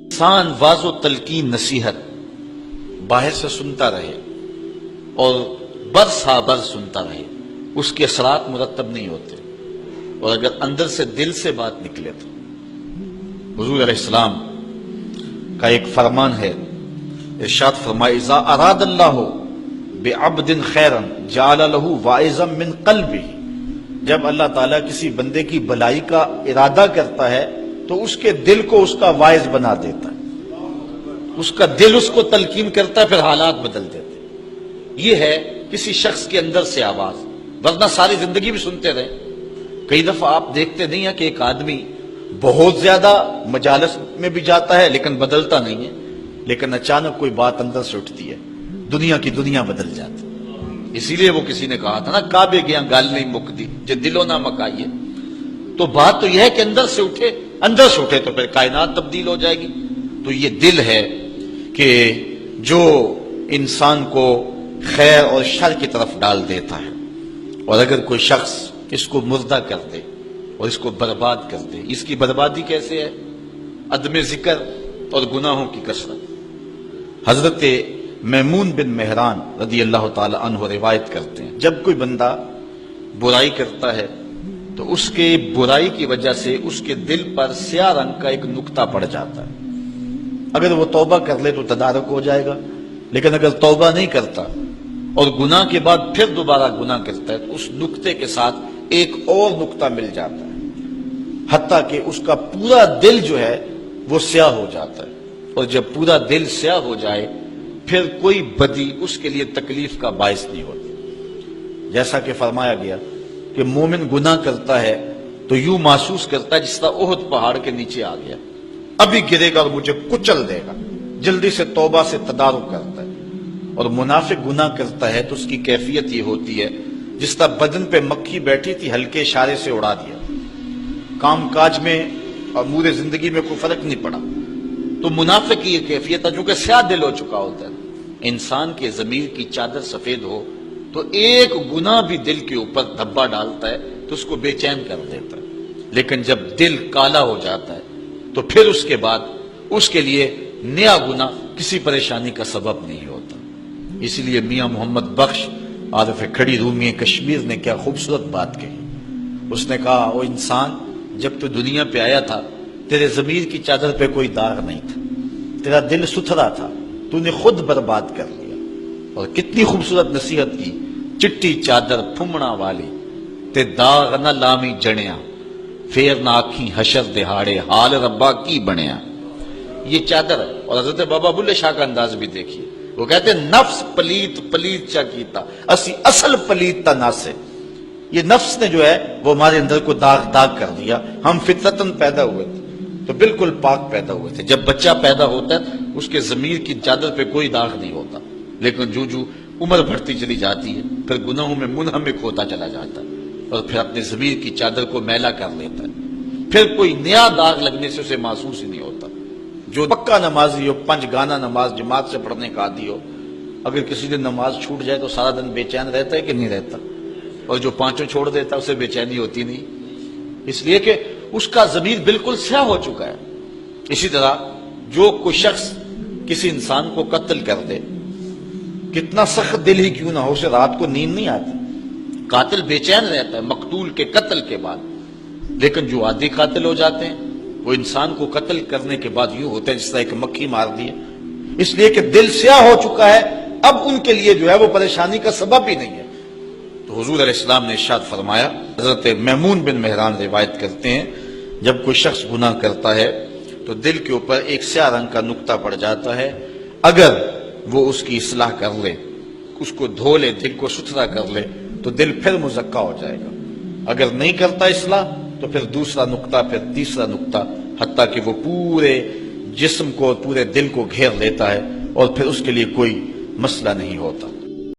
انسان واز و تلقین نصیحت باہر سے سنتا رہے اور برس ہا برس سنتا رہے، اس کے اثرات مرتب نہیں ہوتے، اور اگر اندر سے دل سے بات نکلے تو حضور علیہ السلام کا ایک فرمان ہے، ارشاد فرمائے اذا اراد اللہ بعبد خیرا جعل له واعظا من قلبہ، جب اللہ تعالیٰ کسی بندے کی بلائی کا ارادہ کرتا ہے تو اس کے دل کو اس کا واعظ بنا دیتا ہے، اس کا دل اس کو تلقین کرتا ہے، پھر حالات بدل دیتے ہیں۔ یہ ہے کسی شخص کے اندر سے آواز، ورنہ ساری زندگی بھی سنتے رہے۔ کئی دفعہ آپ دیکھتے نہیں ہیں کہ ایک آدمی بہت زیادہ مجالس میں بھی جاتا ہے لیکن بدلتا نہیں ہے، لیکن اچانک کوئی بات اندر سے اٹھتی ہے، دنیا کی دنیا بدل جاتی۔ اسی لیے وہ کسی نے کہا تھا نا، کعبے گیا گال نہیں مکتی جے دلوں نہ مکائیے۔ تو بات تو یہ ہے کہ اندر سے اٹھے، اندر سے اٹھے تو پھر کائنات تبدیل ہو جائے گی۔ تو یہ دل ہے کہ جو انسان کو خیر اور شر کی طرف ڈال دیتا ہے، اور اگر کوئی شخص اس کو مردہ کر دے اور اس کو برباد کر دے، اس کی بربادی کیسے ہے؟ عدم ذکر اور گناہوں کی کثرت۔ حضرت میمون بن مہران رضی اللہ تعالی عنہ روایت کرتے ہیں، جب کوئی بندہ برائی کرتا ہے تو اس کے برائی کی وجہ سے اس کے دل پر سیاہ رنگ کا ایک نقطہ پڑ جاتا ہے۔ اگر وہ توبہ کر لے تو تدارک ہو جائے گا، لیکن اگر توبہ نہیں کرتا اور گناہ کے بعد پھر دوبارہ گناہ کرتا ہے تو اس نقطے کے ساتھ ایک اور نقطہ مل جاتا ہے، حتیٰ کہ اس کا پورا دل جو ہے وہ سیاہ ہو جاتا ہے۔ اور جب پورا دل سیاہ ہو جائے پھر کوئی بدی اس کے لیے تکلیف کا باعث نہیں ہوتی۔ جیسا کہ فرمایا گیا کہ مومن گناہ کرتا ہے تو یوں محسوس کرتا ہے جس طرح احد پہاڑ کے نیچے آ گیا، ابھی گرے گا اور مجھے کچل دے گا، جلدی سے توبہ سے تدارک کرتا ہے۔ اور منافق گناہ کرتا ہے تو اس کی کیفیت یہ ہوتی ہے جس طرح بدن پہ مکھی بیٹھی تھی، ہلکے اشارے سے اڑا دیا، کام کاج میں اور امور زندگی میں کوئی فرق نہیں پڑا۔ تو منافق کی یہ کیفیت ہے، چونکہ سیاہ دل ہو چکا ہوتا ہے۔ انسان کے ضمیر کی چادر سفید ہو تو ایک گناہ بھی دل کے اوپر دھبا ڈالتا ہے تو اس کو بے چین کر دیتا ہے، لیکن جب دل کالا ہو جاتا ہے تو پھر اس کے بعد اس کے لیے نیا گناہ کسی پریشانی کا سبب نہیں ہوتا۔ اسی لیے میاں محمد بخش عارف کھڑی رومی کشمیر نے کیا خوبصورت بات کہی۔ اس نے کہا، او انسان، جب تو دنیا پہ آیا تھا تیرے ضمیر کی چادر پہ کوئی داغ نہیں تھا، تیرا دل ستھرا تھا، تو نے خود برباد کر لیا۔ اور کتنی خوبصورت نصیحت کی، چٹی چادر پھمڑا والی تے داغ نہ لامی جڑیاں، پھر نہ آکھیں حشر دہاڑے حال ربا کی بنیا۔ یہ چادر ہے۔ اور حضرت بابا بلے شاہ کا انداز بھی دیکھیے، وہ کہتے ہیں نفس پلیت پلیت چا کیتا اسی اصل پلیت تا ناسے۔ یہ نفس نے جو ہے وہ ہمارے اندر کو داغ کر دیا۔ ہم فطرتاً پیدا ہوئے تھے تو بالکل پاک پیدا ہوئے تھے۔ جب بچہ پیدا ہوتا ہے اس کے ضمیر کی چادر پہ کوئی داغ نہیں ہوتا، لیکن جو عمر بڑھتی چلی جاتی ہے پھر گناہوں میں منہمک ہوتا چلا جاتا ہے اور پھر اپنے ضمیر کی چادر کو میلا کر لیتا ہے، پھر کوئی نیا داغ لگنے سے اسے محسوس ہی نہیں ہوتا۔ جو پکا نمازی ہو، 5 گانا نماز جماعت سے پڑھنے کا عادی ہو، اگر کسی دن نماز چھوٹ جائے تو سارا دن بے چین رہتا ہے کہ نہیں رہتا؟ اور جو 5 چھوڑ دیتا ہے اسے بے چینی ہوتی نہیں، اس لیے کہ اس کا ضمیر بالکل سیاہ ہو چکا ہے۔ اسی طرح جو کوئی شخص کسی انسان کو قتل کر دے، کتنا سخت دل ہی کیوں نہ ہو، اسے رات کو نیند نہیں آتی، قاتل بے چین رہتا ہے مقتول کے قتل کے بعد۔ لیکن جو عادی قاتل ہو جاتے ہیں وہ انسان کو قتل کرنے کے بعد یوں ہوتا ہے جس طرح ایک مکھی مار دی ہے، اس لیے کہ دل سیاہ ہو چکا ہے، اب ان کے لیے جو ہے وہ پریشانی کا سبب ہی نہیں ہے۔ تو حضور علیہ السلام نے ارشاد فرمایا، حضرت میمون بن مہران روایت کرتے ہیں، جب کوئی شخص گناہ کرتا ہے تو دل کے اوپر ایک سیاہ رنگ کا نقطہ پڑ جاتا ہے، اگر وہ اس کی اصلاح کر لے، اس کو دھو لے، دل کو ستھرا کر لے تو دل پھر مزکا ہو جائے گا۔ اگر نہیں کرتا اصلاح تو پھر دوسرا نقطہ، پھر تیسرا نقطہ، حتیٰ کہ وہ پورے جسم کو، پورے دل کو گھیر لیتا ہے اور پھر اس کے لیے کوئی مسئلہ نہیں ہوتا۔